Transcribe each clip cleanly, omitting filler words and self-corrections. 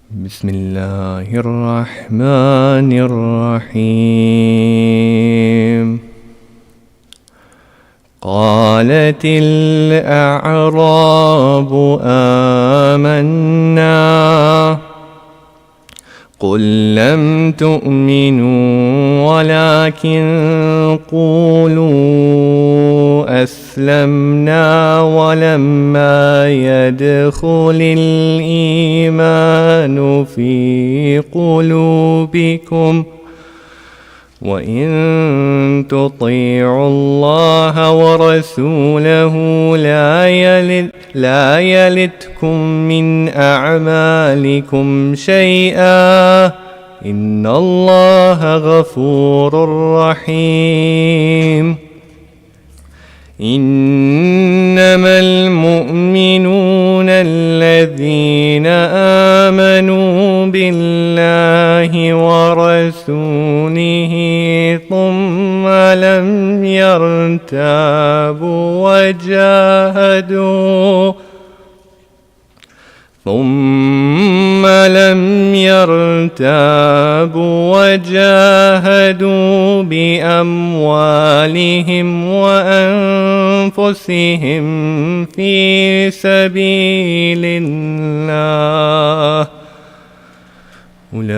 بسم الله الرحمن الرحيم قالت الأعراب آمنا قل لم تؤمنوا ولكن قولوا أسلمنا ولما يدخل الإيمان في قلوبكم وإن تطيعوا الله ورسوله لا يلتكم من أعمالكم شيئا إن الله غفور رحيم إنما المؤمنون الذين آمنوا بالله ورسوله ثم لم يرتابوا وجاهدوا بأموالهم وأنفسهم في سبيل الله أولئك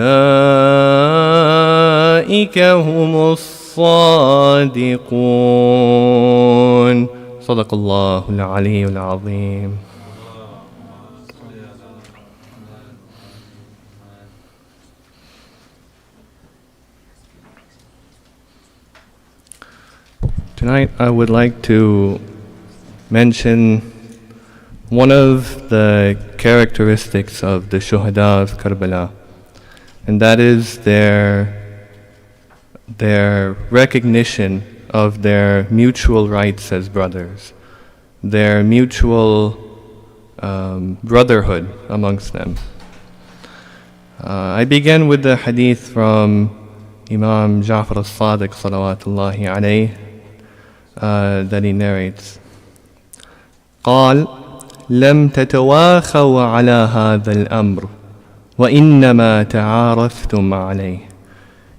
هم الصادقون صدق الله العلي العظيم. Tonight I would like to mention one of the characteristics of the Shuhada of Karbala, and that is their recognition of their mutual rights as brothers, their mutual brotherhood amongst them. I begin with the hadith from Imam Ja'far al-Sadiq salawatullahi alayhi that he narrates. قال لم تتواخوا على هذا الأمر وإنما تعارفتم عليه.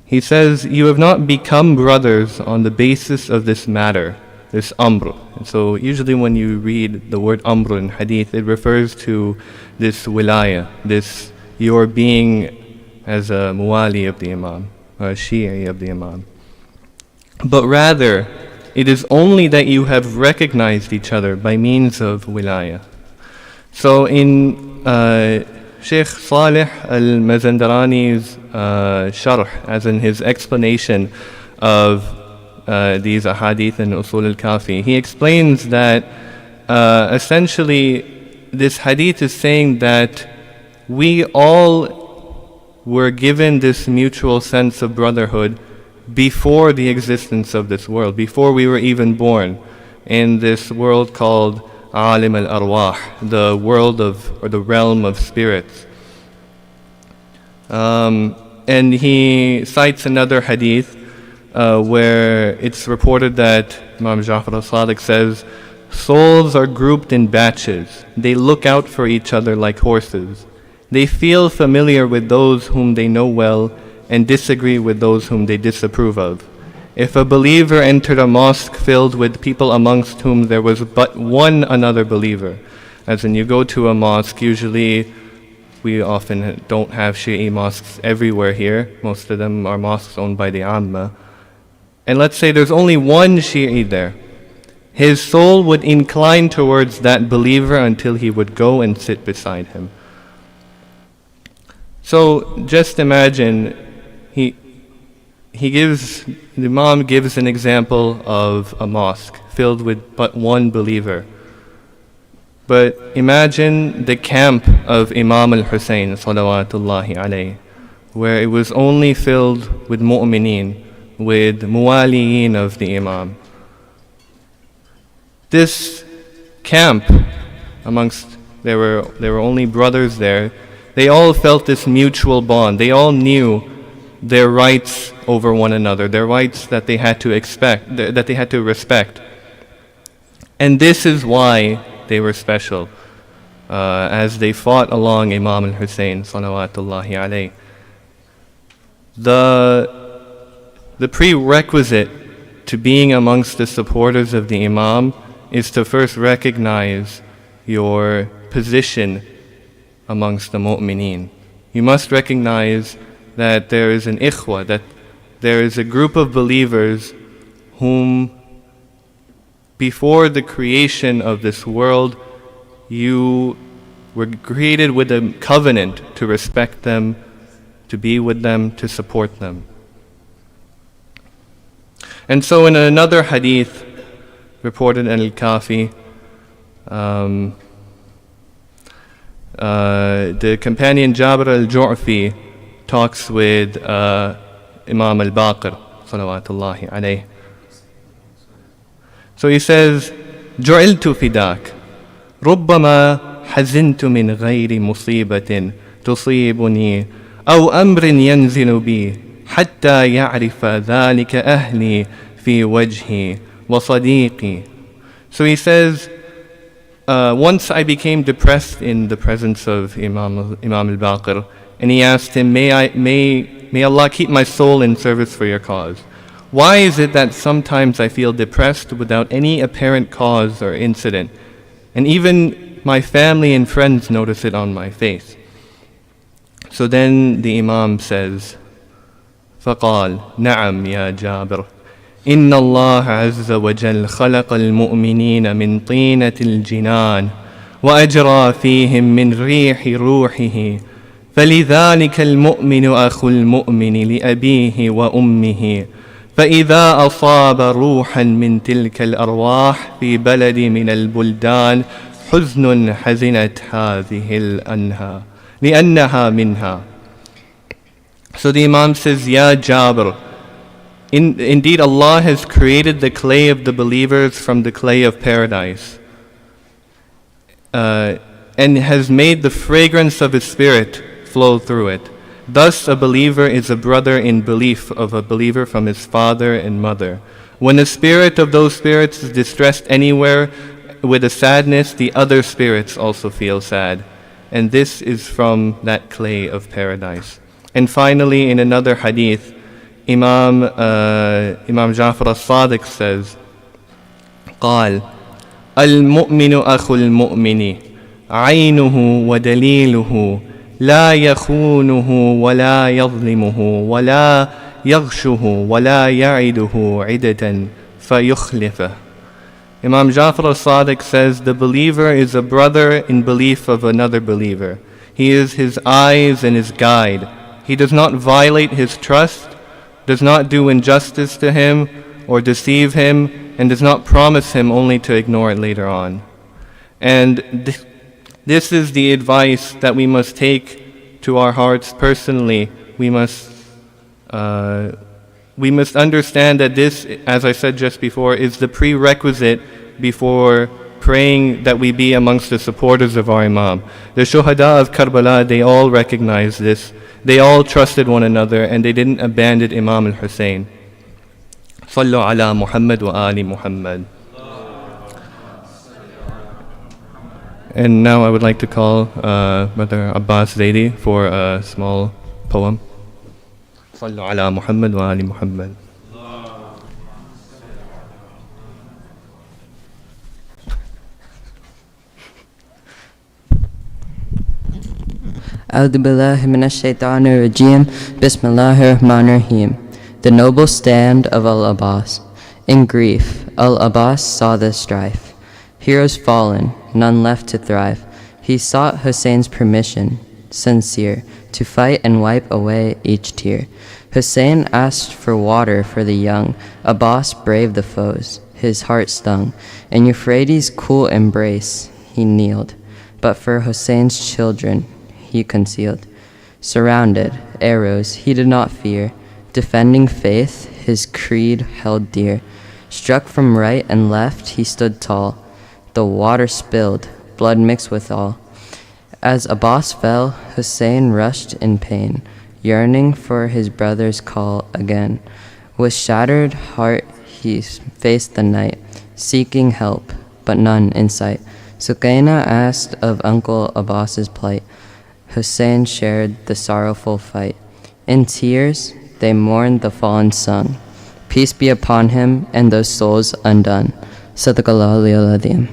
He says, you have not become brothers on the basis of this matter, this amr. And so usually when you read the word amr in hadith, it refers to this wilaya, this your being as a muwali of the imam, or a shi'i of the imam. But rather, it is only that you have recognized each other by means of wilaya. So in Sheikh Salih al-Mazandarani's sharh, as in his explanation of these ahadith and usul al-kafi, he explains that essentially this hadith is saying that we all were given this mutual sense of brotherhood before the existence of this world, before we were even born in this world called Alim al-Arwah, the world of, or the realm of spirits. And he cites another hadith where it's reported that Imam Ja'far al-Sadiq says, souls are grouped in batches. They look out for each other like horses. They feel familiar with those whom they know well and disagree with those whom they disapprove of. If a believer entered a mosque filled with people amongst whom there was but one another believer, as in you go to a mosque, usually we often don't have Shi'i mosques everywhere here. Most of them are mosques owned by the Amma. And let's say there's only one Shi'i there. His soul would incline towards that believer until he would go and sit beside him. So just imagine, the Imam gives an example of a mosque filled with but one believer. But imagine the camp of Imam al-Hussein salawatullahi alayhi, where it was only filled with mu'mineen, with muwaliyin of the Imam. This camp, there were only brothers there. They all felt this mutual bond. They all knew their rights over one another, their rights that they had to respect. And this is why they were special. as they fought along Imam al-Hussein salawatullahi alayhi. The prerequisite to being amongst the supporters of the Imam is to first recognize your position amongst the mu'mineen. You must recognize that there is an ikhwa, that there is a group of believers whom before the creation of this world you were created with a covenant to respect them, to be with them, to support them. And so in another hadith reported in Al-Kafi, the companion Jabir al-Ju'fi talks with Imam al-Baqir salawatullahi alayhi. So he says, جعلت فداك ربما حزنت من غير مصيبة تصيبني أو أمر ينزل بي حتى يعرف ذلك أهلي في وجهي وصديقي. So he says, once I became depressed in the presence of Imam al-Baqir, and he asked him, may Allah keep my soul in service for your cause. Why is it that sometimes I feel depressed without any apparent cause or incident, and even my family and friends notice it on my face? So then the Imam says, فقال نعم يا جابر إن الله عز وجل خلق المؤمنين من طينة الجنان وأجرى فيهم من ريح روحه فلذلك المؤمن أخو المؤمن لأبيه وأمه فإذا أصاب روحا من تلك الأرواح في بلد من البلدان حزن حزنت هذه الأنها لأنها منها. So the Imam says, Ya Jabir, indeed Allah has created the clay of the believers from the clay of paradise, and has made the fragrance of His Spirit flow through it. Thus a believer is a brother in belief of a believer from his father and mother. When the spirit of those spirits is distressed anywhere with a sadness, the other spirits also feel sad. And this is from that clay of paradise. And finally, in another hadith, Imam Jafar al-Sadiq says, قال المؤمن أخو المؤمن عينه ودليله لا يخونه ولا يظلمه ولا يغشه ولا يعده عدة فيخلفه. Imam Jafar al-Sadiq says, the believer is a brother in belief of another believer. He is his eyes and his guide. He does not violate his trust, does not do injustice to him or deceive him, and does not promise him only to ignore it later on. And this is the advice that we must take to our hearts personally. We must understand that this, as I said just before, is the prerequisite before praying that we be amongst the supporters of our Imam. The Shuhada of Karbala, they all recognized this. They all trusted one another and they didn't abandon Imam al-Hussein. Sallu ala Muhammad wa ali Muhammad. And now I would like to call Brother Abbas Zaidi for a small poem. Sallu ala Muhammad wa ali Muhammad. A'udhu billahi minash shaitanir rajim. Bismillahir rahmanir rahim. The noble stand of Al-Abbas. In grief, Al-Abbas saw the strife. Heroes fallen, none left to thrive. He sought Hussein's permission, sincere, to fight and wipe away each tear. Hussein asked for water for the young. Abbas braved the foes, his heart stung. In Euphrates' cool embrace he kneeled, but for Hussein's children he concealed. Surrounded, arrows he did not fear, defending faith his creed held dear. Struck from right and left he stood tall, the water spilled, blood mixed with all. As Abbas fell, Hussein rushed in pain, yearning for his brother's call again. With shattered heart he faced the night, seeking help, but none in sight. Sukaina asked of Uncle Abbas's plight. Hussein shared the sorrowful fight. In tears, they mourned the fallen son. Peace be upon him and those souls undone. Sadaqallahu al-Azim.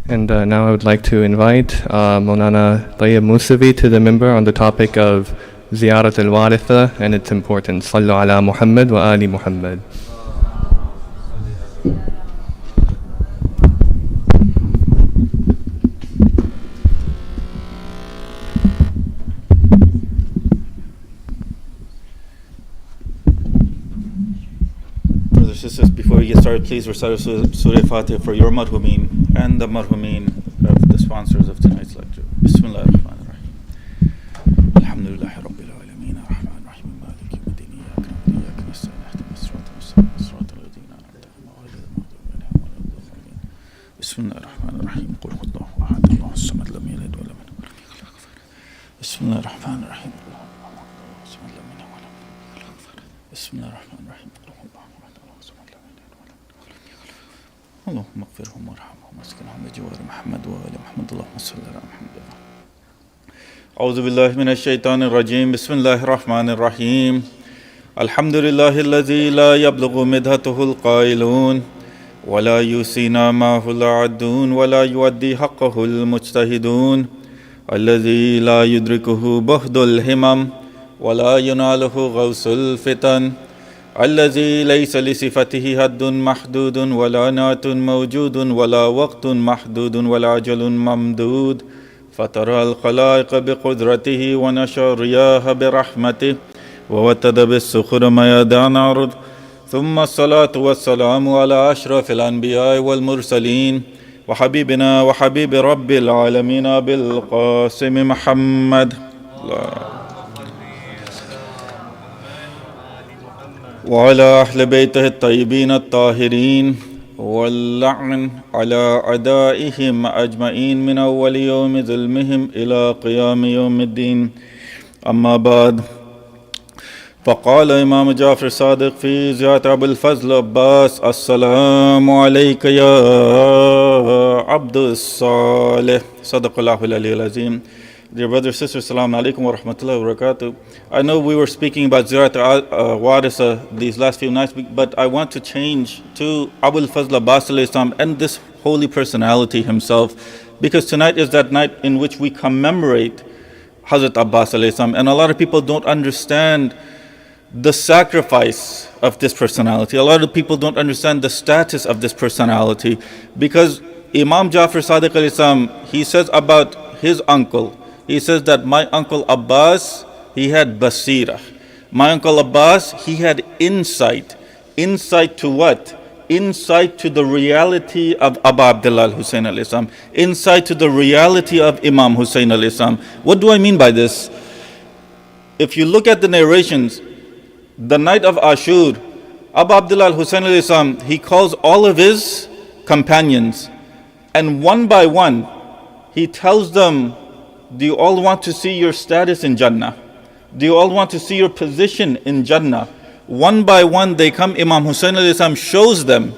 And now I would like to invite Maulana Tayyab Mosavi to the minbar on the topic of Ziyarat al-Waritha and its importance. Sallu ala Muhammad wa ali Muhammad. Brothers and sisters, before we get started, please recite Surah Fatiha for your marhumin and the marhumin of the sponsors of tonight's lecture. Bismillah ar-Rahman ar-Rahim. Alhamdulillah Rabbil Alameen ar-Rahman ar-Rahim Maliki yawmiddin iyyaka na'budu wa iyyaka nasta'in ihdinas siratal mustaqim siratal ladzina an'amta alaihim ghayril maghdubi alaihim waladdallin. Bismillah ar-Rahman ar-Rahim. Qul huwallahu ahad Allahus samad lam yalid wa lam yulad wa lam yakul lahu kufuwan ahad. Bismillah ar-Rahman ar-Rahim. Bismillah ar-Rahman ar-Rahim. اللهم اغفرهم وارحمهم واسكنهم بجوار محمد وآل محمد اللهم صل على محمد. أعوذ بالله من الشيطان الرجيم. بسم الله الرحمن الرحيم. الحمد لله الذي لا يبلغ مدحته القائلون ولا يوصينا معه العدون ولا يؤدي حقه المجتهدون الذي لا يدركه بهد الهمم ولا يناله غوث الفتن الذي ليس لصفته حد محدود ولا نعت موجود ولا وقت محدود ولا أجل ممدود فترى الخلائق بقدرته ونشر الرياح برحمته ووتد بالصخور ميدان عرض ثم الصلاة والسلام على أشرف الأنبياء والمرسلين وحبيبنا وحبيب رب العالمين بالقاسم محمد وعلى أهل بيته الطيبين الطاهرين واللعن على أعدائهم أجمعين من أول يوم ظلمهم إلى قيام يوم الدين. أما بعد، فقال إمام جعفر الصادق في زيارة أبو الفضل عباس: السلام عليك يا عبد الصالح. صدق الله العلي العظيم. Dear brothers and sisters, Assalamu alaikum wa rahmatullahi wa barakatuh. I know we were speaking about Ziyarat al-Warisa these last few nights, but I want to change to Abu al-Fazl Abbas alayhi salam and this holy personality himself, because tonight is that night in which we commemorate Hazrat Abbas alayhi salam, and a lot of people don't understand the sacrifice of this personality. A lot of people don't understand the status of this personality, because Imam Jafar Sadiq alayhi salam, he says about his uncle, he says that my uncle Abbas, he had basira. My uncle Abbas, he had insight. Insight to what? Insight to the reality of Abu Abdullah al-Hussein alayhi salam. Insight to the reality of Imam Hussein alayhi salam. What do I mean by this? If you look at the narrations, the night of Ashur, Abu Abdullah al-Hussein alayhi salam, he calls all of his companions, and one by one, he tells them, do you all want to see your status in Jannah? Do you all want to see your position in Jannah? One by one they come, Imam Hussein alayhi salam shows them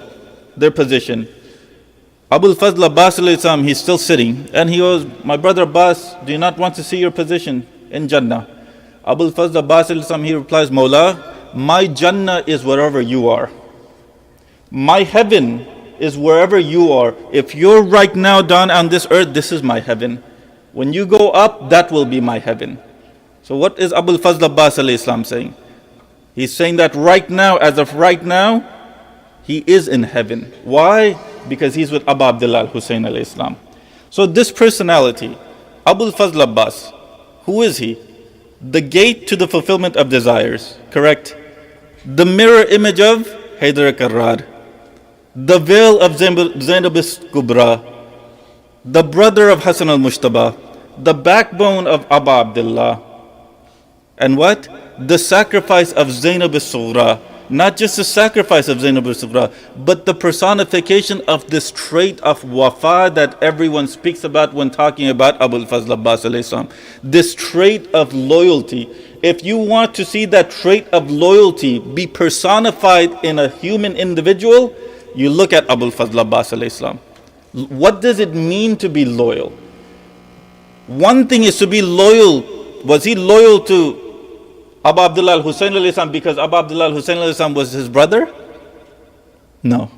their position. Abu al-Fazl Abbas alayhi salam, he's still sitting, and he goes, my brother Abbas, do you not want to see your position in Jannah? Abu al-Fazl Abbas alayhi salam, he replies, Mawla, my Jannah is wherever you are. My heaven is wherever you are. If you're right now down on this earth, this is my heaven. When you go up, that will be my heaven. So what is Abu al-Fazl Abbas alayhi salam saying? He's saying that right now, as of right now, he is in heaven. Why? Because he's with Abu Abdullah al-Hussein alayhi salam. So this personality, Abul Fazl Abbas, who is he? The gate to the fulfillment of desires, correct? The mirror image of Haydar Karrar, the veil of Zainab Kubra, the brother of Hassan al-Mushtaba, the backbone of Abu Abdullah, and what? The sacrifice of Zainab al-Sughra. Not just the sacrifice of Zainab al-Sughra, but the personification of this trait of wafa that everyone speaks about when talking about Abul Fazl Abbas alayhi salam. This trait of loyalty. If you want to see that trait of loyalty be personified in a human individual, you look at Abul Fazl Abbas alayhi salam. What does it mean to be loyal? One thing is to be loyal. Was he loyal to Abu Abdullah al-Hussein alayhi salam because Abu Abdullah al-Hussein alayhi salam was his brother? No.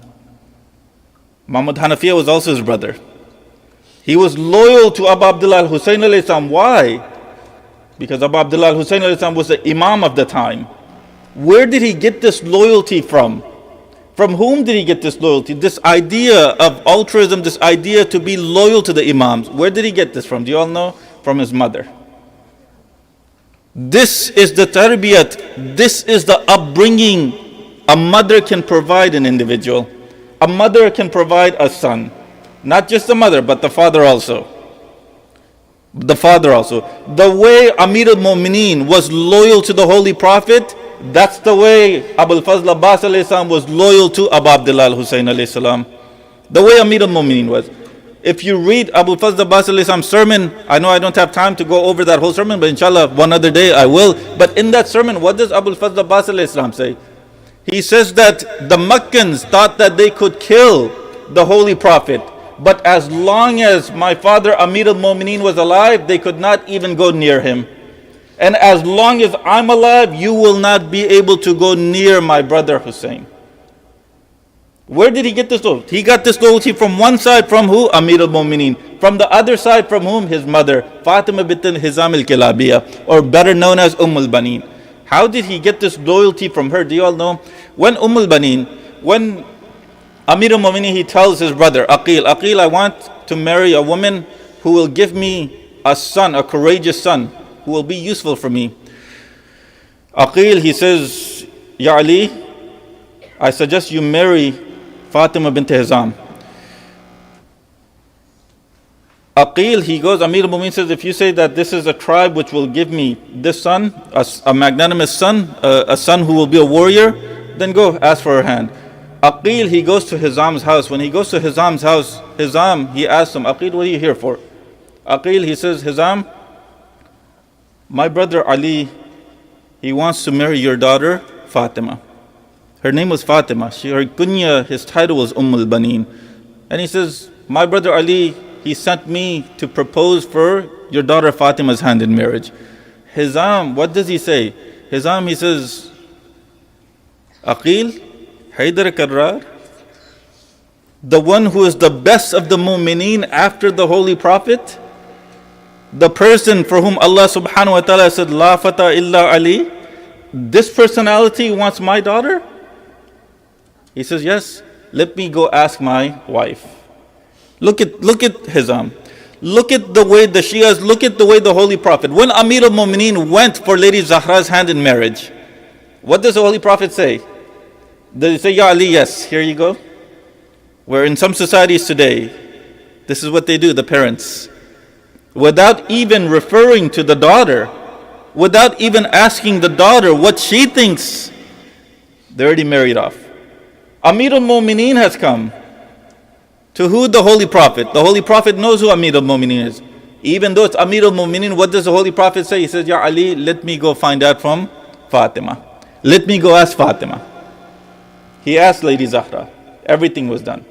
Muhammad Hanafiya was also his brother. He was loyal to Abu Abdullah al-Hussein alayhi salam. Why? Because Abu Abdullah al-Hussein alayhi salam was the imam of the time. Where did he get this loyalty from? From whom did he get this loyalty? This idea of altruism, this idea to be loyal to the imams. Where did he get this from? Do you all know? From his mother. This is the tarbiyat. This is the upbringing a mother can provide an individual. A mother can provide a son. Not just the mother, but the father also. The father also. The way Amir al-Mu'mineen was loyal to the Holy Prophet, that's the way Abul Fazl Abbas alayhi salam was loyal to Abu Abdullah al-Hussein alayhi salam. The way Amir al-Mu'mineen was. If you read Abu Fazl Abbas alayhi salam's sermon, I know I don't have time to go over that whole sermon, but inshallah one other day I will. But in that sermon, what does Abu Fazl Abbas alayhi salam say? He says that the Meccans thought that they could kill the Holy Prophet, but as long as my father Amir al-Mu'mineen was alive, they could not even go near him. And as long as I'm alive, you will not be able to go near my brother Hussein. Where did he get this loyalty? He got this loyalty from one side, from who? Amir al-Mu'mineen. From the other side, from whom? His mother, Fatima bint Hizam al-Kilabiyya, or better known as al-Banin. How did he get this loyalty from her? Do you all know? When al-Banin, when Amir al-Mu'mineen, he tells his brother, Aqil, I want to marry a woman who will give me a son, a courageous son, who will be useful for me. Aqil, he says, Ya Ali, I suggest you marry Fatima bint Hizam. Aqil, he goes, Amir al-Mu'mineen says, if you say that this is a tribe which will give me this son, a magnanimous son, a son who will be a warrior, then go ask for her hand. Aqil, he goes to Hizam's house. When he goes to Hizam's house, Hizam, he asks him, Aqil, what are you here for? Aqil, he says, Hizam, my brother Ali, he wants to marry your daughter, Fatima. Her name was Fatima. Her kunya, his title was al-Banin. And he says, my brother Ali, he sent me to propose for your daughter Fatima's hand in marriage. Hizam, what does he say? Hizam, he says, Aqil, Haydar Karrar, the one who is the best of the mu'mineen after the Holy Prophet, the person for whom Allah subhanahu wa ta'ala said, La fata illa Ali, this personality wants my daughter? He says, yes, let me go ask my wife. Look at Hizam. Look at the way the Shias, look at the way the Holy Prophet. When Amir al-Mu'mineen went for Lady Zahra's hand in marriage, what does the Holy Prophet say? Does he say, Ya Ali, yes, here you go? Where in some societies today, this is what they do, the parents. Without even referring to the daughter, without even asking the daughter what she thinks, they're already married off. Amir al-Mu'mineen has come. To who? The Holy Prophet. The Holy Prophet knows who Amir al-Mu'mineen is. Even though it's Amir al-Mu'mineen, what does the Holy Prophet say? He says, Ya Ali, let me go find out from Fatima. Let me go ask Fatima. He asked Lady Zahra. Everything was done.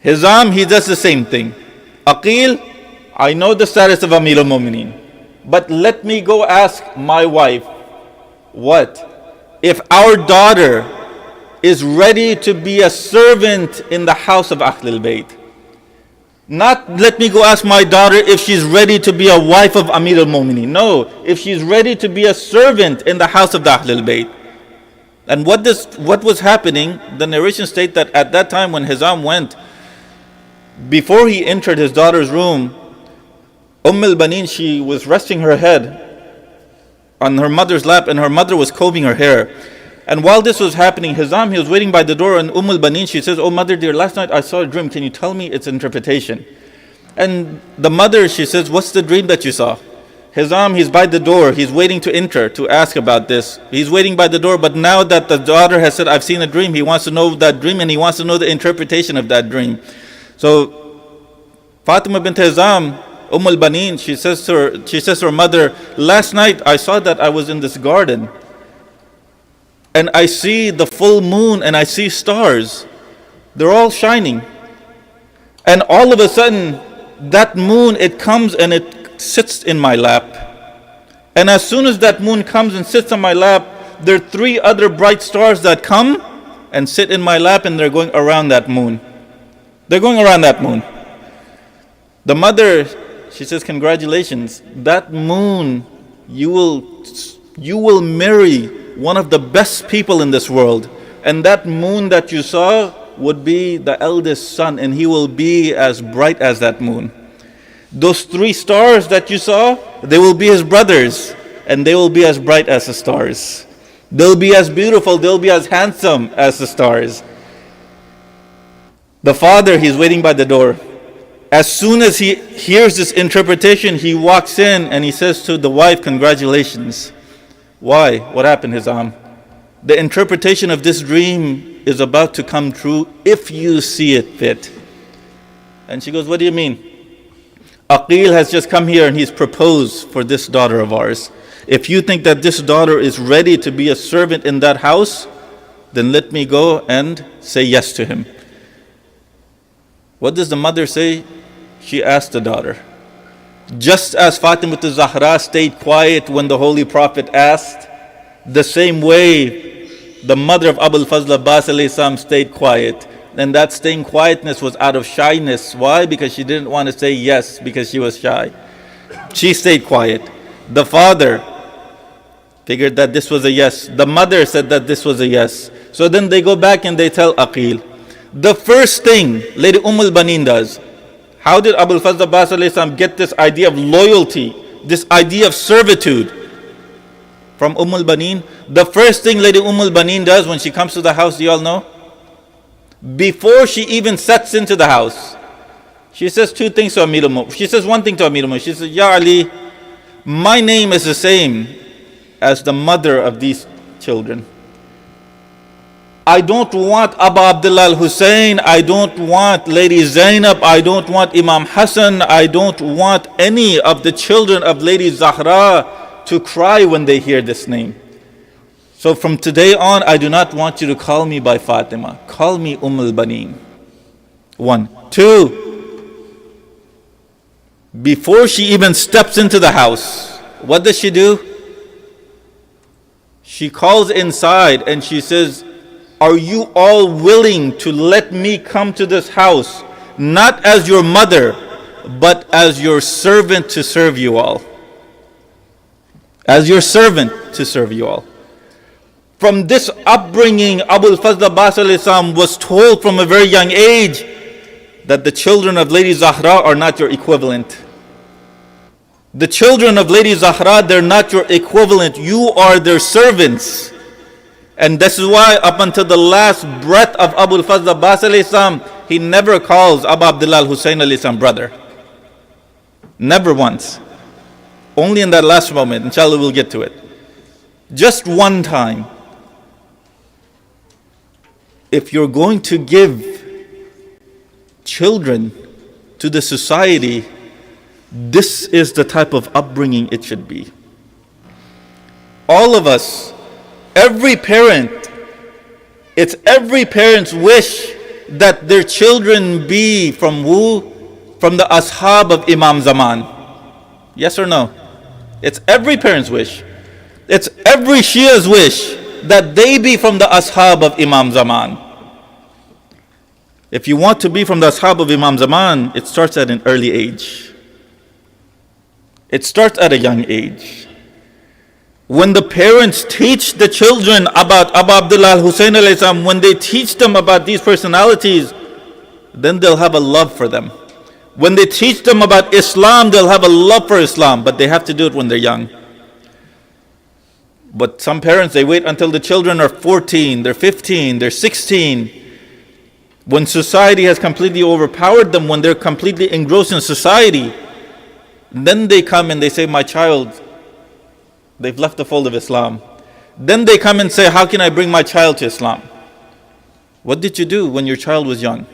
Hizam, he does the same thing. Aqil, I know the status of Amir al-Mu'mineen, but let me go ask my wife. What? If our daughter is ready to be a servant in the house of Ahlul Bayt. Not let me go ask my daughter if she's ready to be a wife of Amir al-Mu'mineen. No, if she's ready to be a servant in the house of the Ahlul Bayt. And what was happening, the narration states that at that time when Hizam went, before he entered his daughter's room, al-Banin, she was resting her head on her mother's lap, and her mother was combing her hair. And while this was happening, Hizam, he was waiting by the door, and al-Banin, she says, "Oh mother dear, last night I saw a dream. Can you tell me its interpretation?" And the mother, she says, "What's the dream that you saw?" Hizam, he's by the door. He's waiting to enter to ask about this. He's waiting by the door, but now that the daughter has said, "I've seen a dream," he wants to know that dream, and he wants to know the interpretation of that dream. So Fatima bint Hizam, al-Banin, she says to her mother, "Last night I saw that I was in this garden, and I see the full moon and I see stars. They're all shining. And all of a sudden, that moon, it comes and it sits in my lap. And as soon as that moon comes and sits on my lap, there are 3 other bright stars that come and sit in my lap, and they're going around that moon. They're going around that moon." The mother, she says, "Congratulations. That moon, you will marry one of the best people in this world. And that moon that you saw would be the eldest son, and he will be as bright as that moon. Those 3 stars that you saw, they will be his brothers, and they will be as bright as the stars. They'll be as beautiful, they'll be as handsome as the stars." The father, he's waiting by the door. As soon as he hears this interpretation, he walks in and he says to the wife, "Congratulations." "Why? What happened, Hizam?" "The interpretation of this dream is about to come true if you see it fit." And she goes, "What do you mean?" "Aqil has just come here and he's proposed for this daughter of ours. If you think that this daughter is ready to be a servant in that house, then let me go and say yes to him." What does the mother say? She asked the daughter. Just as Fatima Zahra stayed quiet when the Holy Prophet asked, the same way the mother of Abul Fazl Abbas alayhi salam stayed quiet. And that staying quietness was out of shyness. Why? Because she didn't want to say yes because she was shy. She stayed quiet. The father figured that this was a yes. The mother said that this was a yes. So then they go back and they tell Aqil. The first thing Lady al-Banin does, how did Abul Fazl Abbas alayhi salam get this idea of loyalty, this idea of servitude from al-Banin? The first thing Lady al-Banin does when she comes to the house, do you all know? Before she even sets into the house, she says 2 things to Amir al-Mu'minin. She says one thing to Amir al-Mu'minin. She says, "Ya Ali, my name is the same as the mother of these children. I don't want Abu Abdullah al-Hussein, I don't want Lady Zainab, I don't want Imam Hassan, I don't want any of the children of Lady Zahra to cry when they hear this name. So from today on, I do not want you to call me by Fatima. Call me al-Banin." 1. 2. Before she even steps into the house, what does she do? She calls inside and she says, "Are you all willing to let me come to this house, not as your mother, but as your servant to serve you all?" As your servant to serve you all. From this upbringing, Abul Fazl Abbas alayhi salam was told from a very young age that the children of Lady Zahra are not your equivalent. The children of Lady Zahra, they're not your equivalent. You are their servants. And this is why up until the last breath of Abul Fazl Abbas alayhi salam, he never calls Abu Abdullah al-Hussein alayhi salam brother. Never once. Only in that last moment. Inshallah we'll get to it. Just one time. If you're going to give children to the society, this is the type of upbringing it should be. All of us, every parent, it's every parent's wish that their children be from who? From the ashab of Imam Zaman. Yes or no? It's every parent's wish. It's every Shia's wish that they be from the ashab of Imam Zaman. If you want to be from the ashab of Imam Zaman, it starts at an early age. It starts at a young age. When the parents teach the children about Abu Abdullah al-Hussein alayhi salam, when they teach them about these personalities, then they'll have a love for them. When they teach them about Islam, they'll have a love for Islam, but they have to do it when they're young. But some parents, they wait until the children are 14, they're 15, they're 16. When society has completely overpowered them, when they're completely engrossed in society, then they come and they say, my child, they've left the fold of Islam. Then they come and say, how can I bring my child to Islam? What did you do when your child was young?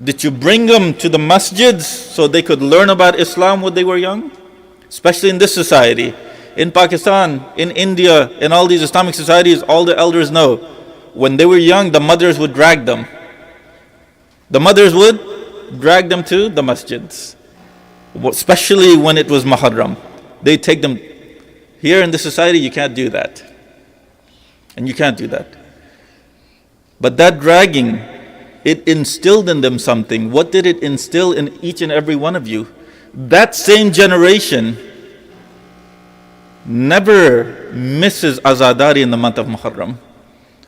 Did you bring them to the masjids so they could learn about Islam when they were young? Especially in this society. In Pakistan, in India, in all these Islamic societies, all the elders know, when they were young, the mothers would drag them. The mothers would drag them to the masjids. Especially when it was Moharram. They take them. Here in this society, you can't do that. And you can't do that. But that dragging, it instilled in them something. What did it instill in each and every one of you? That same generation never misses Azadari in the month of Muharram.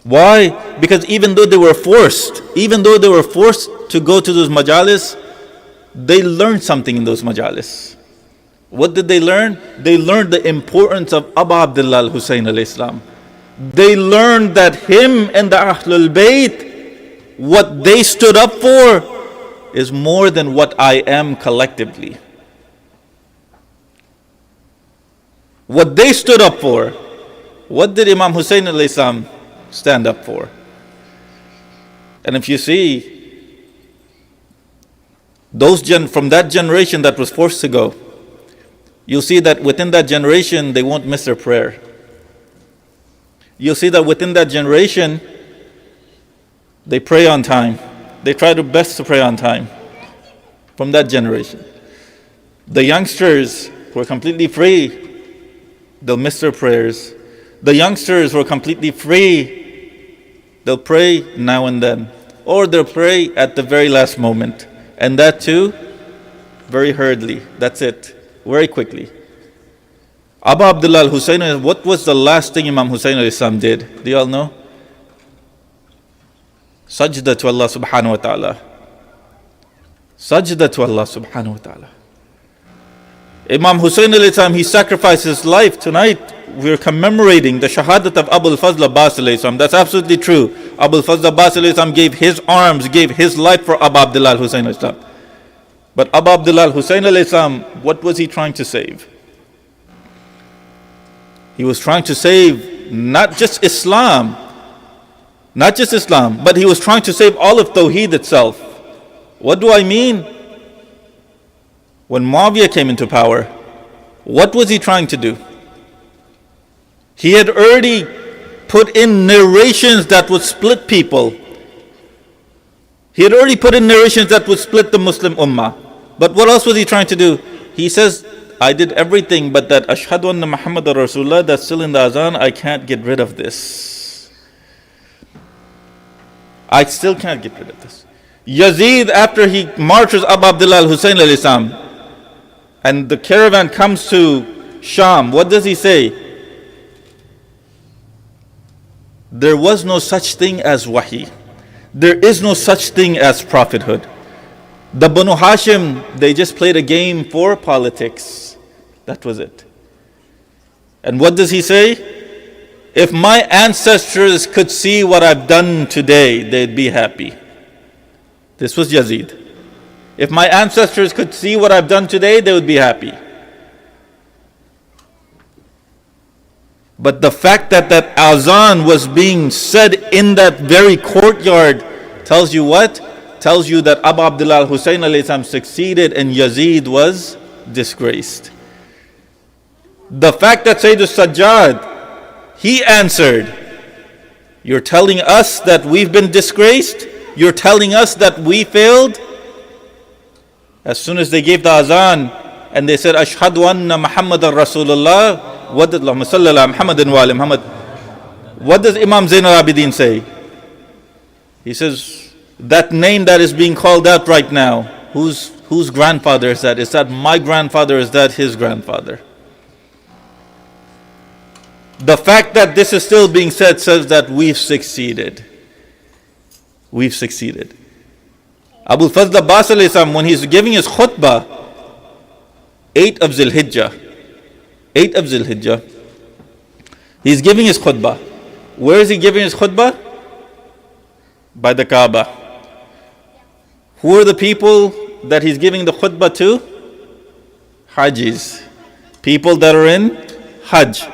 Why? Because even though they were forced to go to those majalis, they learned something in those majalis. What did they learn? They learned the importance of Abu Abdullah al-Hussein alayhi salam. They learned that him and the Ahlul Bayt, what they stood up for is more than what I am collectively. What they stood up for, what did Imam Hussein alayhi salam stand up for? And if you see, from that generation that was forced to go, you'll see that within that generation, they won't miss their prayer. You'll see that within that generation, they pray on time. They try their best to pray on time. From that generation. The youngsters who are completely free, they'll miss their prayers. The youngsters who are completely free, they'll pray now and then. Or they'll pray at the very last moment. And that too, very hurriedly. That's it. Very quickly. Abu Abdullah al-Hussein, what was the last thing Imam Hussein al-Islam did? Do you all know? Sajda to Allah subhanahu wa ta'ala. Sajda to Allah subhanahu wa ta'ala. Imam Hussein al-Islam, he sacrificed his life. Tonight, we're commemorating the shahadat of Abu al-Fazl Abbas al-Islam. That's absolutely true. Abu al-Fazl Abbas al-Islam gave his arms, gave his life for Abu Abdullah al-Hussein al-Islam. But Abu Abdullah al-Hussein al-Islam, what was he trying to save? He was trying to save not just Islam, but he was trying to save all of Tawheed itself. What do I mean? When Muawiyah came into power, what was he trying to do? He had already put in narrations that would split people. He had already put in narrations that would split the Muslim Ummah. But what else was he trying to do? He says, I did everything, but that Ashhadu anna Muhammadan Rasulullah, that's still in the azan, I can't get rid of this. I still can't get rid of this. Yazid, after he marches Abu Abdullah al-Hussein al-Islam, and the caravan comes to Sham, what does he say? There was no such thing as wahi. There is no such thing as prophethood. The Banu Hashim, they just played a game for politics. That was it. And what does he say? If my ancestors could see what I've done today, they'd be happy. This was Yazid. If my ancestors could see what I've done today, they would be happy. But the fact that that azan was being said in that very courtyard tells you what? Tells you that Abu Abdullah al-Hussein alayhi salam succeeded and Yazid was disgraced. The fact that Sayyid al-Sajjad, he answered, you're telling us that we've been disgraced? You're telling us that we failed? As soon as they gave the azan and they said, Ashhadu anna Muhammadan Rasulullah, what did Allahumma salli ala Muhammadin wa ali Muhammad? What does Imam Zain al-Abidin say? He says, That name that is being called out right now, whose grandfather is that? Is that my grandfather? Is that his grandfather? The fact that this is still being said says that we've succeeded. We've succeeded. Abu Fazl Abbas alayhi salam, when he's giving his khutbah, 8 of Zil Hijjah, he's giving his khutbah. Where is he giving his khutbah? By the Kaaba. Who are the people that he's giving the khutbah to? Hajis. People that are in Hajj.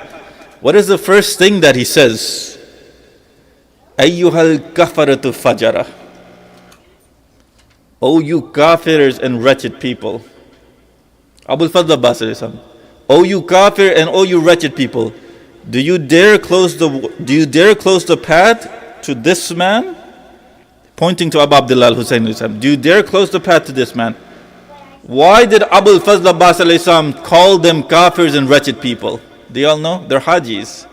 What is the first thing that he says? Ayyuhal kafaratu fajara. O you kafirs and wretched people. Abu Fadl Abbas alayhi salam. O you kafir and O you wretched people. Do you dare close the path to this man? Pointing to Abu Abdullah al-Husayn alayhi salam. Do you dare close the path to this man? Why did Abu Fazl Abbas alayhi salam call them kafirs and wretched people? Do you all know? They're hajis.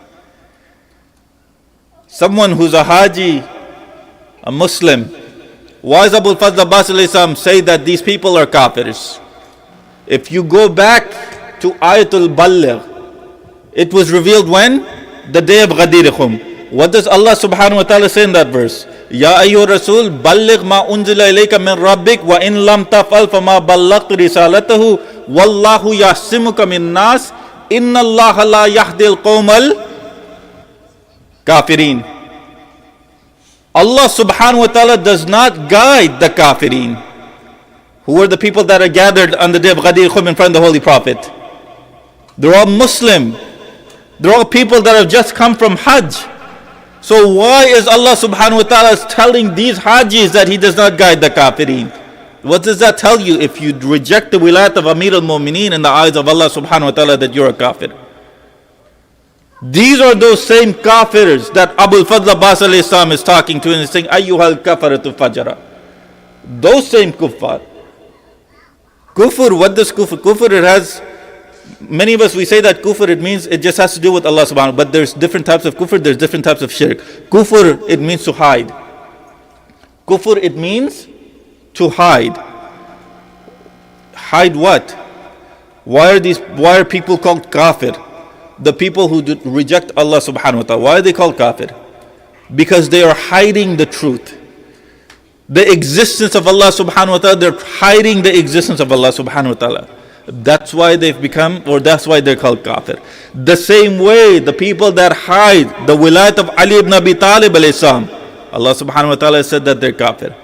Someone who's a haji, a Muslim, why does Abu Fazl Abbas alayhi salam say that these people are kafirs? If you go back to Ayatul Balligh, it was revealed when? The day of Ghadir Khum. What does Allah subhanahu wa ta'ala say in that verse? Ya ayyuha Rasul, balligh ma unzila ilayka min rabbik wa in lam taf'al fama ballaghta risalatahu wallahu yahsimuka min nas inna Allah la yahdi al-qawm al-kafirin. Allah subhanahu wa ta'ala does not guide the kafirin. Who are the people that are gathered on the day of Ghadir Khum in front of the Holy Prophet? They're all Muslim. They're all people that have just come from Hajj. So why is Allah subhanahu wa ta'ala telling these Hajis that He does not guide the kafirin? What does that tell you? If you reject the wilayat of Amir al-Mu'mineen in the eyes of Allah subhanahu wa ta'ala, that you're a kafir. These are those same kafirs that Abu Fadl Abbas alayhi salam is talking to and is saying, Ayyuhal kafaratu fajara. Those same kuffar. Kufr, what does kufr? Kufr, it has, many of us, we say that kufr, it means it just has to do with Allah subhanahu wa ta'ala. But there's different types of kufr, there's different types of shirk. Kufr, it means to hide. Kufr, it means to hide. Hide what? Why are people called kafir? The people who reject Allah subhanahu wa ta'ala. Why are they called kafir? Because they are hiding the truth. The existence of Allah subhanahu wa ta'ala, they're hiding the existence of Allah subhanahu wa ta'ala. That's why they've become, or that's why they're called kafir. The same way, the people that hide the wilayat of Ali ibn Abi Talib alayhi salam, Allah subhanahu wa ta'ala said that they're kafir.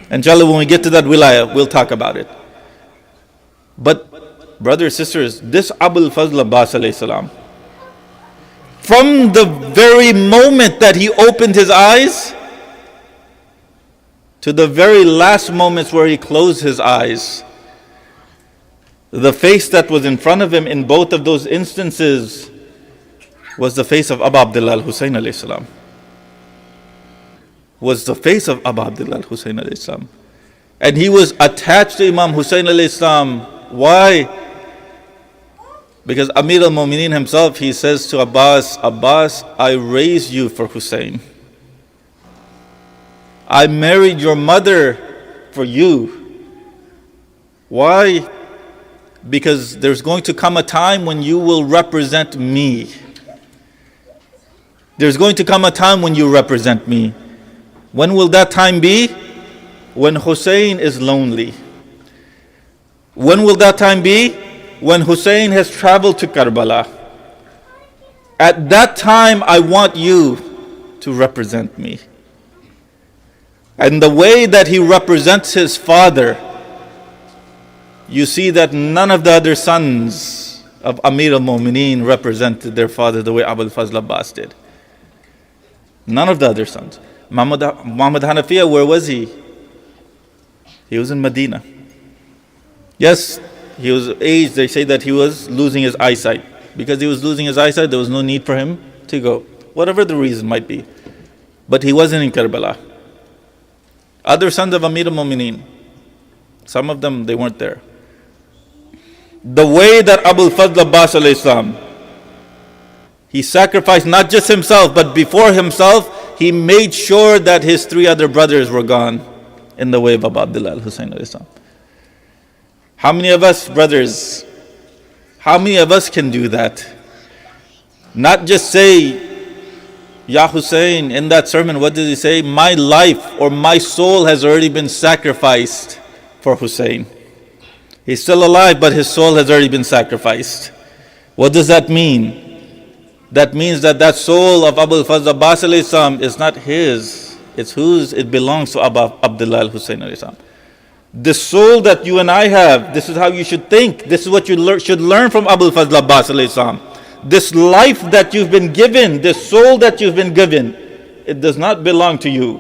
Inshallah, when we get to that wilayah, we'll talk about it. But, brothers and sisters, this Abu Fazl Abbas alayhi salam, from the very moment that he opened his eyes, to the very last moments where he closed his eyes, the face that was in front of him in both of those instances was the face of Abu Abdullah al-Husayn alayhi salam. Was the face of Abu Abdullah al-Husayn alayhi salam. And he was attached to Imam Husayn alayhi salam. Why? Because Amir al-Mu'mineen himself, he says to Abbas, Abbas, I raised you for Husayn. I married your mother for you. Why? Because there's going to come a time when you will represent me. There's going to come a time when you represent me. When will that time be? When Hussein is lonely. When will that time be? When Hussein has traveled to Karbala. At that time, I want you to represent me. And the way that he represents his father, you see that none of the other sons of Amir al-Mu'mineen represented their father the way Abu Fazl Abbas did. None of the other sons. Muhammad Hanafiya, where was he? He was in Medina. Yes, he was aged. They say that he was losing his eyesight. Because he was losing his eyesight, there was no need for him to go. Whatever the reason might be. But he wasn't in Karbala. Other sons of Amir al-Mu'mineen, some of them, they weren't there. The way that Abu Fazl Abbas alayhi salam, he sacrificed not just himself, but before himself, he made sure that his 3 other brothers were gone in the way of Abu Abdullah al-Hussein alayhi salam. How many of us, brothers, how many of us can do that? Not just say, Ya Hussein, in that sermon, what did he say? My life or my soul has already been sacrificed for Hussein. He's still alive, but his soul has already been sacrificed. What does that mean? That means that that soul of Abu al-Fazl Abbas alayhi salam is not his. It's whose? It belongs to Abu Abdullah al-Hussein alayhi salam. The soul that you and I have, this is how you should think. This is what you should learn from Abu al-Fazl Abbas alayhi salam. This life that you've been given, this soul that you've been given, it does not belong to you.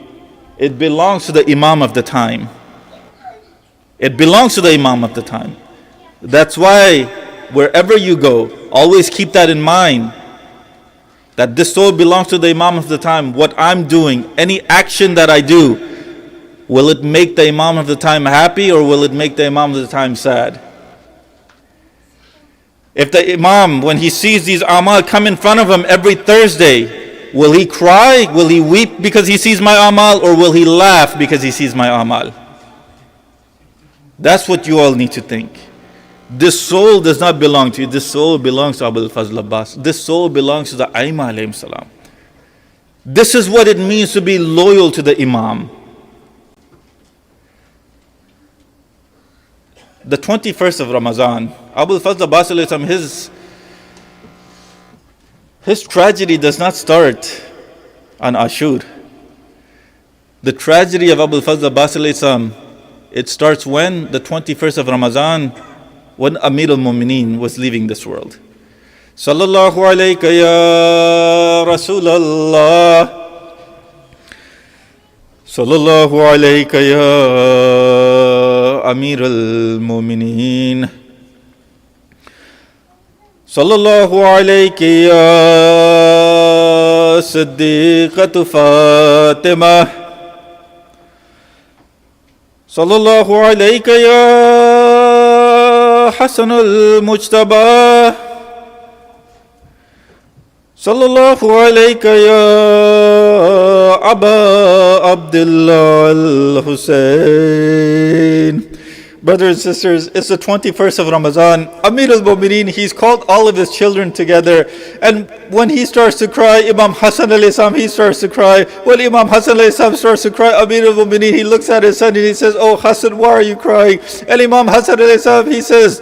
It belongs to the Imam of the time. It belongs to the Imam of the time. That's why wherever you go, always keep that in mind. That this soul belongs to the Imam of the time. What I'm doing, any action that I do, will it make the Imam of the time happy or will it make the Imam of the time sad? If the Imam, when he sees these amal come in front of him every Thursday, will he cry? Will he weep because he sees my amal? Or will he laugh because he sees my amal? That's what you all need to think. This soul does not belong to you. This soul belongs to Abu al-Fazl Abbas. This soul belongs to the Aimah alayhim salam. This is what it means to be loyal to the Imam. The 21st of Ramadan, Abu al-Fazl Abbas alayhi salam, his tragedy does not start on Ashur. The tragedy of Abu al-Fazl Abbas alayhi salam, it starts when? The 21st of Ramadan, when Amir al-Mu'mineen was leaving this world. Sallallahu alayka ya Rasulallah. Sallallahu alayka ya Amir al-Mu'mineen. Sallallahu alayka ya Siddiqatu Fatima. Sallallahu alayka ya Hasan al-Mujtaba. Sallallahu alayka ya Aba Abdullah al-Hussein. Brothers and sisters, it's the 21st of Ramadan. Amir al-Mu'mineen, he's called all of his children together. And when he starts to cry, Imam Hassan alayhi salam, he starts to cry. When Imam Hassan alayhi salam starts to cry, Amir al-Mu'mineen, he looks at his son and he says, Oh Hassan, why are you crying? And Imam Hassan alayhi salam, he says,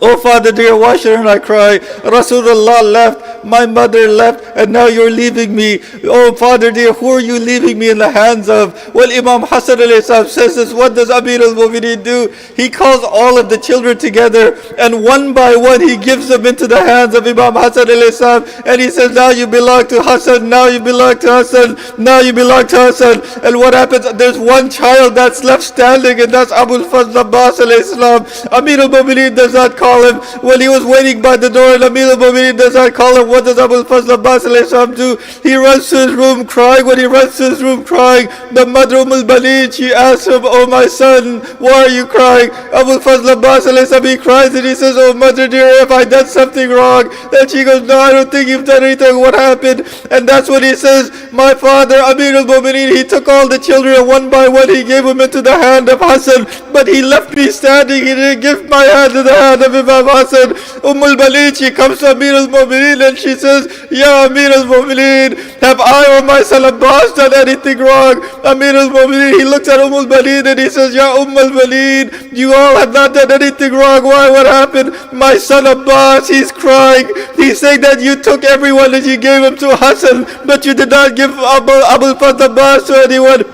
Oh Father dear, why shouldn't I cry? Rasulullah left, my mother left, and now you're leaving me. Oh Father dear, who are you leaving me in the hands of? Well, Imam Hassan alayhi salam says this, what does Amir al-Mu'mineen do? He calls all of the children together, and one by one he gives them into the hands of Imam Hassan alayhi salam, and he says, now you belong to Hassan, now you belong to Hassan, now you belong to Hassan. And what happens? There's one child that's left standing, and that's Abu al-Fazl Abbas alayhi salam. Amir al-Mu'mineen does not call him. When he was waiting by the door, and Amir al-Mu'mineen does not call him, what does Abu al-Fazl Abbas alayhi salam do? He runs to his room crying. When he runs to his room crying, the mother al-Balid, she asks him, oh my son, why are you crying? Abu al-Fazl Abbas alayhi salam, he cries and he says, oh mother dear, have I done something wrong? Then she goes, no, I don't think you've done anything. What happened? And that's when he says, my father Amir al-Mu'mineen, he took all the children and one by one he gave them into the hand of Hassan, but he left me standing. He didn't give my hand to the hand of Imam Hassan. al-Balid, she comes to Amir al-Mu'mineen and she says, Ya Amir al-Mu'mineen, have I or my son Abbas done anything wrong? Amir al-Mu'mineen, he looks at al-Balid and he says, Ya al-Balid, you all have not done anything wrong. Why? What happened? My son Abbas, he's crying. He's saying that you took everyone and you gave him to Hassan, but you did not give Abu al-Fazl Abbas to anyone.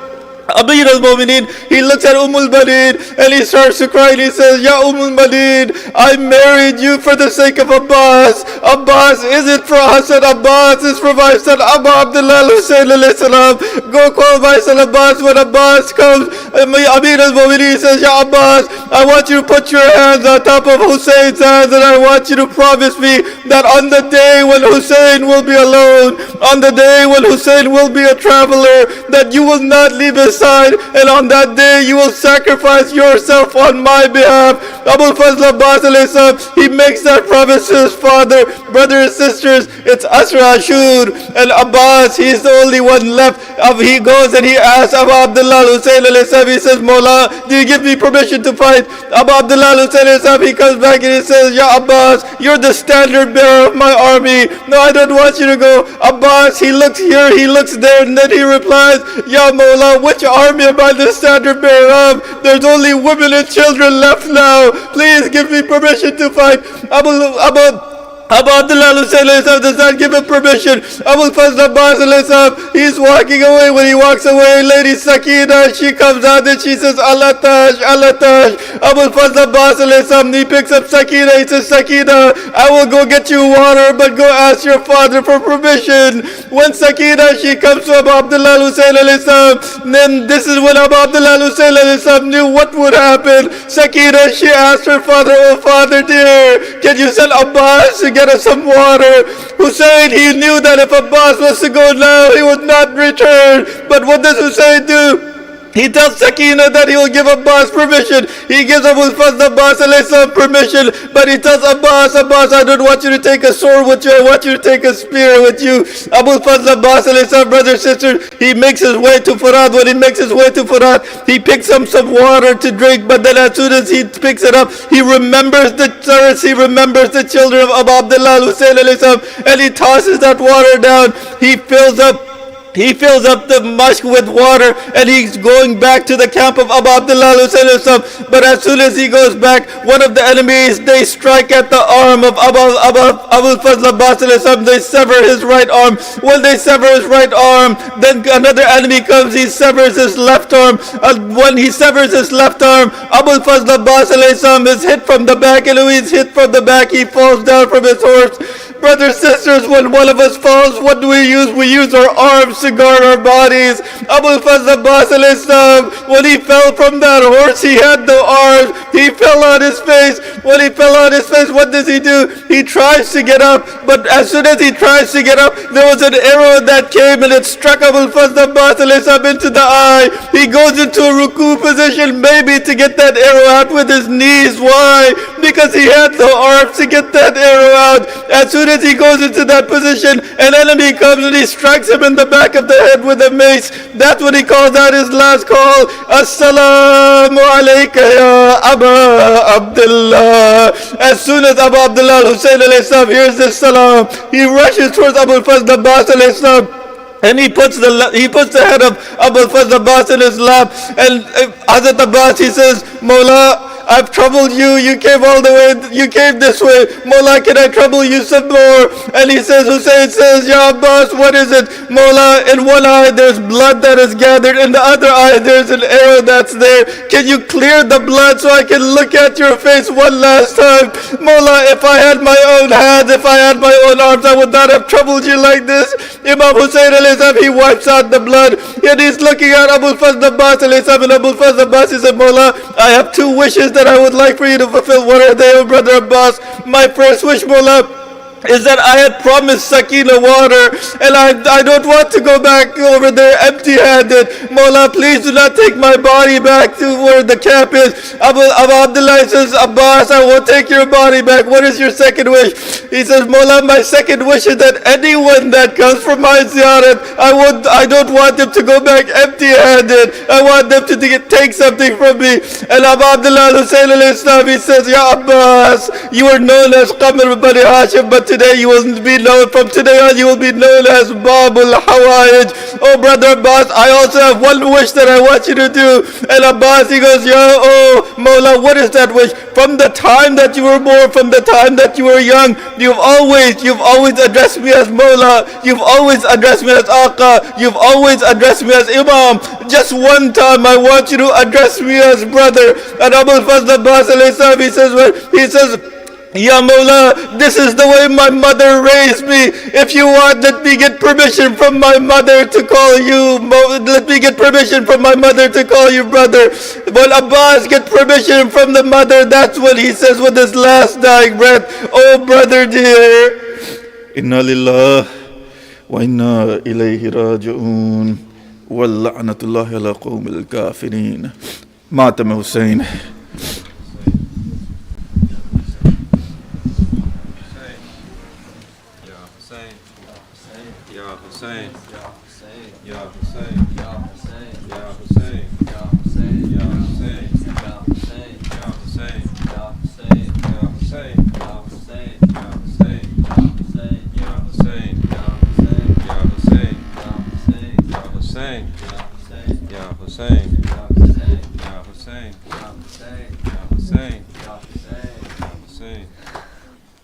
Amir al-Mu'mineen, he looks at al-Balid and he starts to cry and he says, Ya al-Balid, I married you for the sake of Abbas. Abbas isn't for Hassan, Abbas is for my son Abu Abdullah al-Hussein alayhi salam. Go call my son Abbas. When Abbas comes, Amir al-Mu'mineen says, Ya Abbas, I want you to put your hands on top of Hussein's hands and I want you to promise me that on the day when Hussein will be alone, on the day when Hussein will be a traveler, that you will not leave his side, and on that day you will sacrifice yourself on my behalf. Abul Fazl Abbas alayhi salam, he makes that promise to his father. Brothers and sisters, it's Asra Ashur, and Abbas, he's the only one left. He goes and he asks Abu Abdullah al-Hussein alayhi salam, he says, Maula, do you give me permission to fight? Abu Abdullah al-Hussein alayhi salam, he comes back and he says, Ya Abbas, you're the standard bearer of my army. No, I don't want you to go. Abbas, he looks here, he looks there, and then he replies, Ya Maula, which army am I the standard bearer of? There's only women and children left now. Please give me permission to fight. Abu Abdullah al-Hussein does not give him permission. Abul Fazl Abbas he's walking away. When he walks away, Lady Sakina, she comes out and she says, Allah Tash, Allah Tash. Abul Fazl Abbas he picks up Sakina. He says, Sakina, I will go get you water, but go ask your father for permission. When Sakina, she comes to Abu Abdullah al-Hussein then this is when Abu Abdullah al-Hussein knew what would happen. Sakina, she asked her father, oh father dear, can you send Abbas to get us some water? Hussein, he knew that if Abbas was to go now, he would not return. But what does Hussein do? He tells Sakina that he will give Abbas permission. He gives Abul Fazl Abbas permission, but he tells Abbas, Abbas, I don't want you to take a sword with you, I want you to take a spear with you. Abul Fazl Abbas, brothers, sisters, he makes his way to Furat. When he makes his way to Furat, he picks up some water to drink, but then as soon as he picks it up, he remembers the thirst, he remembers the children of Abu Abdullah al-Hussein, and he tosses that water down. He fills up the musk with water, and he's going back to the camp of Abu Abdullah al-Hussein. But as soon as he goes back, one of the enemies, they strike at the arm of Abu Fazl Abbas. They sever his right arm. When they sever his right arm, then another enemy comes, he severs his left arm. When he severs his left arm, Abu Fazl Abbas is hit from the back, and when he's hit from the back, he falls down from his horse. Brothers, sisters, when one of us falls, what do we use? We use our arms to guard our bodies. Abu Fazl Abbas when he fell from that horse, he had no arms. He fell on his face. When he fell on his face, what does he do? He tries to get up, but as soon as he tries to get up, there was an arrow that came and it struck Abu Fazl Abbas into the eye. He goes into a ruku position, maybe to get that arrow out with his knees. Why? Because he had no arms to get that arrow out. As soon as he goes into that position, an enemy comes and he strikes him in the back of the head with a mace. That's what he calls out his last call. Assalamu alayka ya Aba Abdullah. As soon as Abu Abdullah al-Hussein hears this salam, he rushes towards Abu Fazl Abbas and he puts the head of Abu Fazl Abbas in his lap, and Hazrat Abbas, he says, Maula, I've troubled you, you came all the way, you came this way, Maula, can I trouble you some more? And he says, Hussein says, Ya Abbas, what is it? Maula, in one eye there's blood that is gathered, in the other eye there's an arrow that's there. Can you clear the blood so I can look at your face one last time? Maula, if I had my own hands, if I had my own arms, I would not have troubled you like this. Imam Hussein he wipes out the blood, and he's looking at Abu Fazl Abbas and Abu Fazl Abbas, he said, Maula, I have two wishes that I would like for you to fulfill. What are they, Brother Abbas? My first wish, Maula, is that I had promised Sakina water, and I don't want to go back over there empty-handed. Maula, please do not take my body back to where the camp is. Abu Abdullah says, Abbas, I won't take your body back. What is your second wish? He says, Maula, my second wish is that anyone that comes from my ziyarat, I don't want them to go back empty-handed. I want them to take something from me. And Abu Abdullah al-Hussein he says, Ya Abbas, you are known as Qamar Bani Hashim, but today you will be known, from today on you will be known as Babul Hawaj. Oh Brother Abbas, I also have one wish that I want you to do. And Abbas, he goes, Maula, what is that wish? From the time that you were born, from the time that you were young, you've always addressed me as Maula, you've always addressed me as Aqa, you've always addressed me as Imam. Just one time I want you to address me as brother. And Abu Fazl Abbas he says, Ya Maula, this is the way my mother raised me. If you want, let me get permission from my mother to call you. Let me get permission from my mother to call you brother. When Abbas get permission from the mother, that's what he says with his last dying breath. Oh brother dear, Inna lillah wa inna ilayhi raji'un. واللعنة الله على قوم الكافرين. ماتم حسین.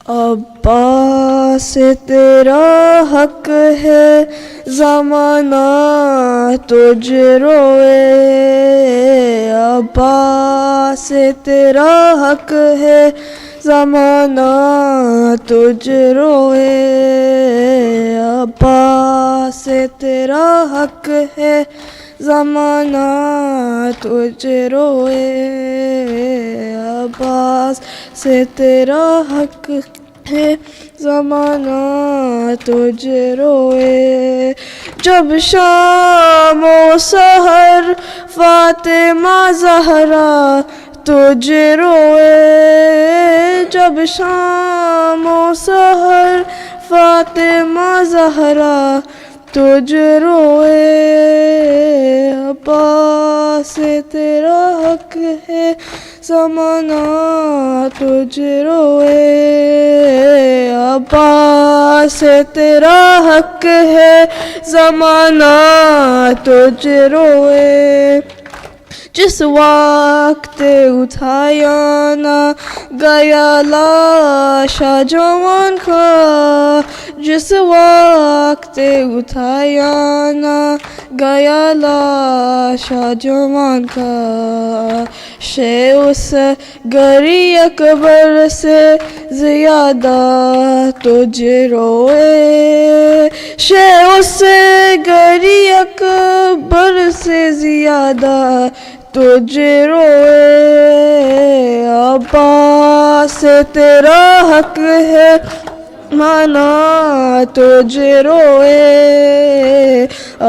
عباس تیرا حق ہے زمانہ تجھ روئے، عباس تیرا حق ہے زمانہ تجھ روئے، عباس تیرا حق ہے زمانہ تجھ روئے، عباس سے تیرا حق ہے زمانہ تجھ روئے، جب شام و سحر فاطمہ زہرا تجھ روئے، جب شام و سحر فاطمہ زہرا تجھ روئے، عباس تیرا حق ہے زمانہ تجھ روئے، عباس تیرا حق ہے زمانہ تجھ روئے، جس وقت اٹھایا نہ گیا لاشا جوان کا، جس وقت اٹھایا نہ گیا لاشا جوان کا، شے اس گری اکبر سے زیادہ تجھ روئے، شے اس گری اکبر سے زیادہ تجھ روئے، عباس تیرا حق ہے مانا تجھ روئے،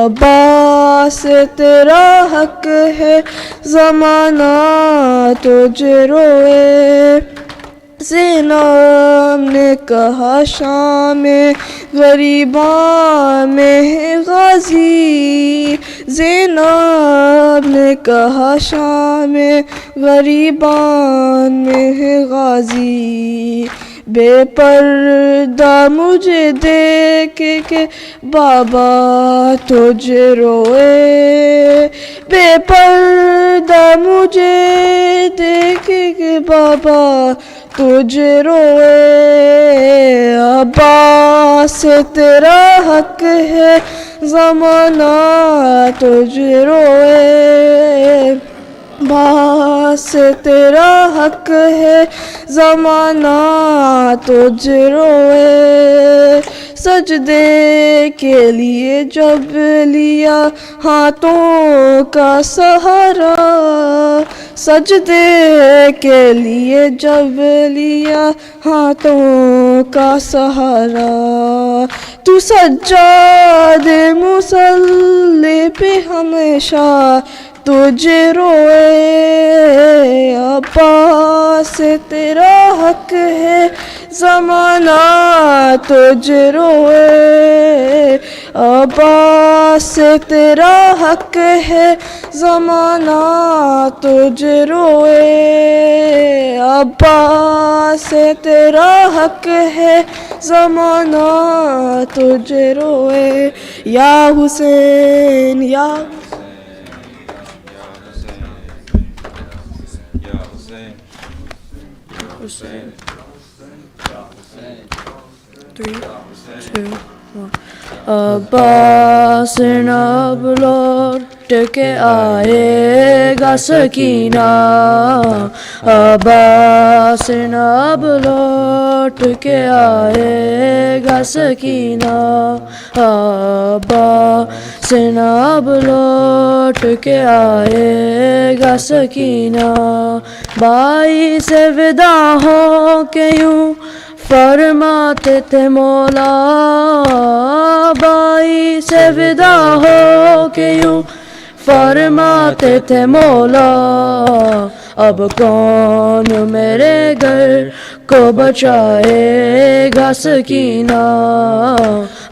عباس تیرا حق ہے زمانہ تجھ روئے، زینب نے کہا شام غریباں میں ہے غازی، زینب نے کہا شام غریباں میں ہے غازی، بے پردہ مجھے دیکھ کے بابا تجھ روئے، بے پردہ مجھے دیکھ کے بابا تجھ روئے، عباس تیرا حق ہے زمانہ تجھ روئے، عباس تیرا حق ہے زمانہ تجھ روئے، سجدے کے لیے جب لیا ہاتھوں کا سہارا، سجدے کے لیے جب لیا ہاتھوں کا سہارا، تو سجاد مصلی پہ ہمیشہ تجھ روئے، عباس تیرا حق ہے زمانہ تجھ روئے، عباس تیرا حق ہے زمانہ تجھ روئے، عباس تیرا حق ہے زمانہ تجھ روئے، یا حسین یا Hussein. 3, 2, 1. عباس اب لوٹ کے آئے گا سکینہ، عباس اب لوٹ کے آئے گا سکینہ، عباس اب لوٹ کے آئے گا سکینہ، بائی سے ودا ہو کے یوں فرماتے تھے مولا بائی سے ودا ہو کے یوں فرماتے تھے مولا اب کون میرے گھر کو بچائے گا سکینہ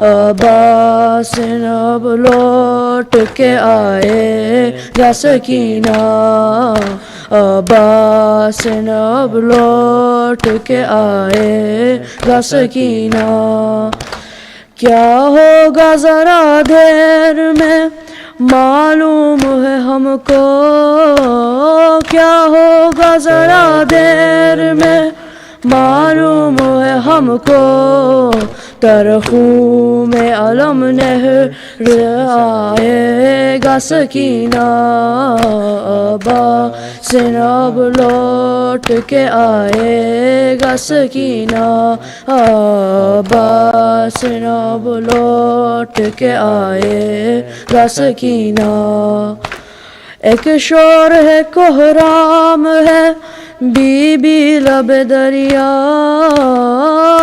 عباس اب لوٹ کے آئے گا سکینہ عباس اب لوٹ کے آئے گا سکینہ کیا ہوگا ذرا دیر میں معلوم ہے ہم کو کیا ہوگا ذرا دیر میں معلوم ہے ہم کو ترخوں میں علم نہر آئے گا سکینہ عباس اب لوٹ کے آئے گا سکینہ عباس اب لوٹ کے آئے گا سکینہ ایک شور ہے کوہرام ہے بی بی لب دریا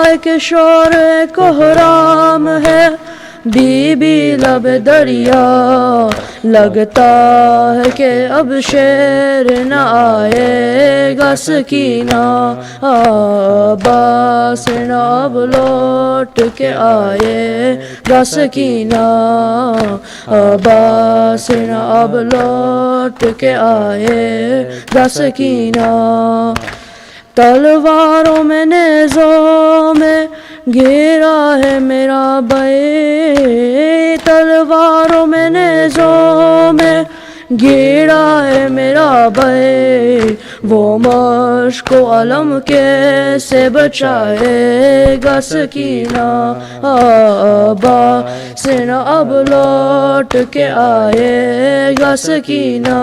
ایک شور ہے کوہرام ہے بی بی لب دریا لگتا ہے کہ اب شیر نہ آئے گا سکینہ عباس اب لوٹ کے آئے گا سکینہ عباس اب لوٹ کے آئے گا سکینہ تلواروں میں نیزوں میں گھیرا ہے میرا بے تلواروں میں نیزوں میں گھیرا ہے میرا بے وہ مشک و علم کیسے بچائے گا سکینہ عباس اب لوٹ کے آئے گا سکینہ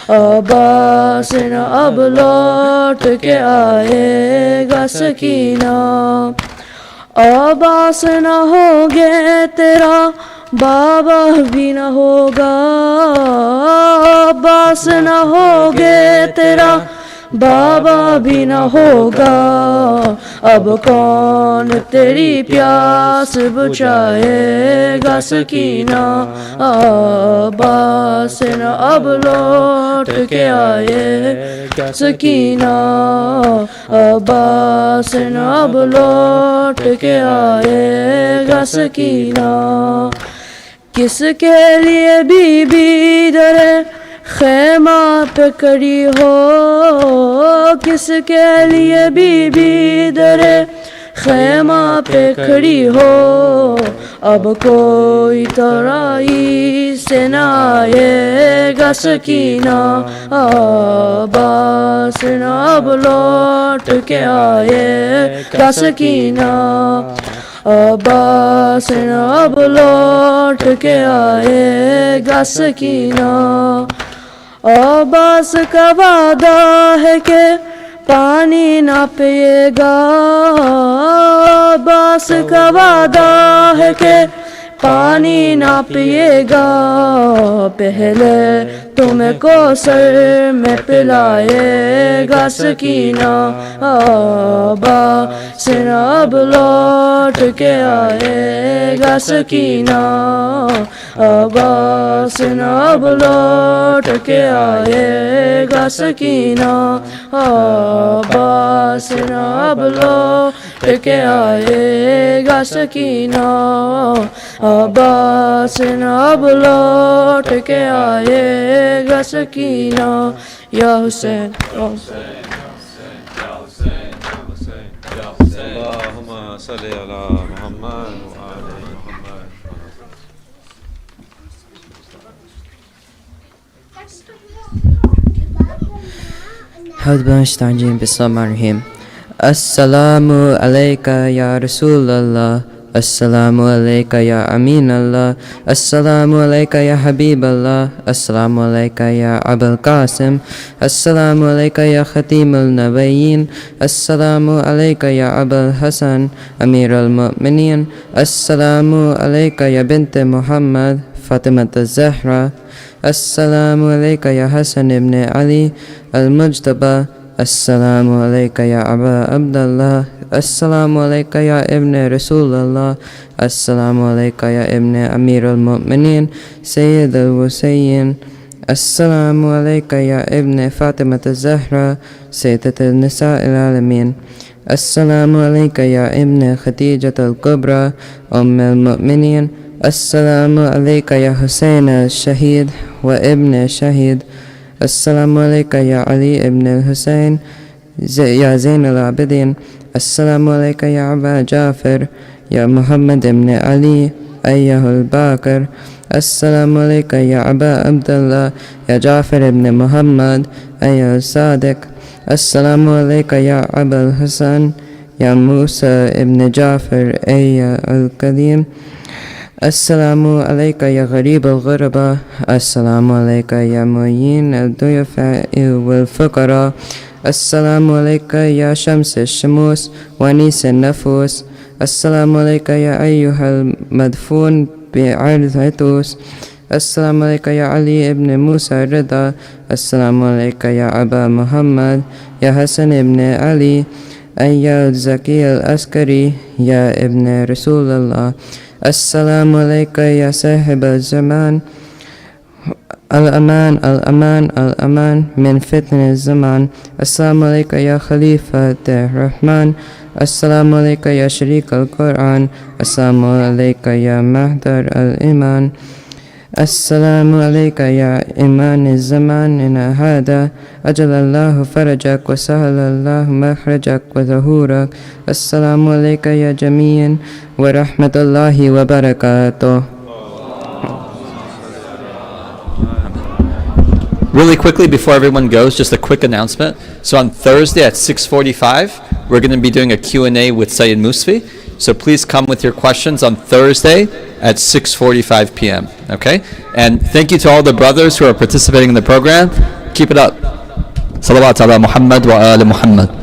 عباس اب لوٹ کے آئے گا سکینہ عباس نہ ہوگے تیرا بابا بھی نہ ہوگا عباس نہ ہوگے تیرا بابا بھی نہ ہوگا اب کون تیری پیاس بجھائے گا سکینہ عباس اب لوٹ کے آئے گا سکینہ عباس اب لوٹ کے آئے گا سکینہ کس کے لیے بی بی در خیمہ پہ کڑی ہو کس کے لیے بی بی در خیمہ پہ کھڑی ہو اب کوئی ترائی سے نہ آئے گا سکینہ عباس اب لوٹ کے آئے گا سکینہ عباس اب لوٹ کے آئے گا سکینہ عباس کا وعدہ ہے کہ پانی نہ پیے گا عباس کا وعدہ ہے کہ پانی نہ پیے گا پہلے تمہیں کوثر میں پلائے گا سکینہ عباس اب لوٹ کے آئے گا سکینہ عباس اب لوٹ کے آئے گا سکینہ عباس اب لوٹ کے آئے گا سکینہ عباس اب لوٹ کے آئے گا سکینہ یا حسین اللہم صلی علی محمد وآل محمد. حوض بنشتانجین بسم اللہ الرحیم. السلام علیکہ یا رسول اللہ السلام علیکہ یا امین اللہ السلام علیکہ یا حبیب اللہ السلام علیکہ یا ابو القاسم السلام علیکہ یا ختیم النبیین السلام علیکہ یا ابو الحسن امیر المؤمنین السلام علیکہ یا بنت محمد فاطمہ الزہرا السلام علیکہ یا حسن ابن علی المجتبی السلام علیکہ یا ابا عبداللہ السلام عليك يا ابن رسول الله السلام عليك يا ابن أمير المؤمنين سيد الوسيين السلام عليك يا ابن فاطمة الزهراء سيدة النساء العالمين السلام عليك يا ابن خديجة الكبرى أم المؤمنين السلام عليك يا حسين الشهيد وابن شهيد السلام عليك يا علي ابن الحسين يا زين العابدين السلام عليك يا أبا جعفر يا محمد ابن علي أيها الباكر السلام عليك يا أبا عبد الله يا جعفر ابن محمد أيها الصادق السلام عليك يا أبا الحسن يا موسى ابن جعفر أيها الكريم السلام عليك يا غريب الغرباء السلام عليك يا معين الضيفاء والفقراء السلام عليك يا شمس الشموس ونيس النفوس السلام عليك يا أيها المدفون بعرض عطوس السلام عليك يا علي ابن موسى الرضا السلام عليك يا أبا محمد يا حسن ابن علي أيها الزكي العسكري يا ابن رسول الله السلام عليك يا صاحب الزمان الأمان الأمان الأمان من فتن الزمان السلام عليك يا خليفة الرحمن السلام عليك يا شريك القرآن السلام عليك يا مهدر الإيمان السلام عليك يا إيمان الزمان هذا أجل الله فرجك وسهل الله مخرجك وظهورك السلام عليك يا جميع ورحمة الله وبركاته. Really quickly before everyone goes, just a quick announcement. So on Thursday at 6:45, we're going to be doing a Q&A with Syed Mosavi. So please come with your questions on Thursday at 6:45 p.m. Okay? And thank you to all the brothers who are participating in the program. Keep it up. Salawat ala Muhammad wa ala Muhammad.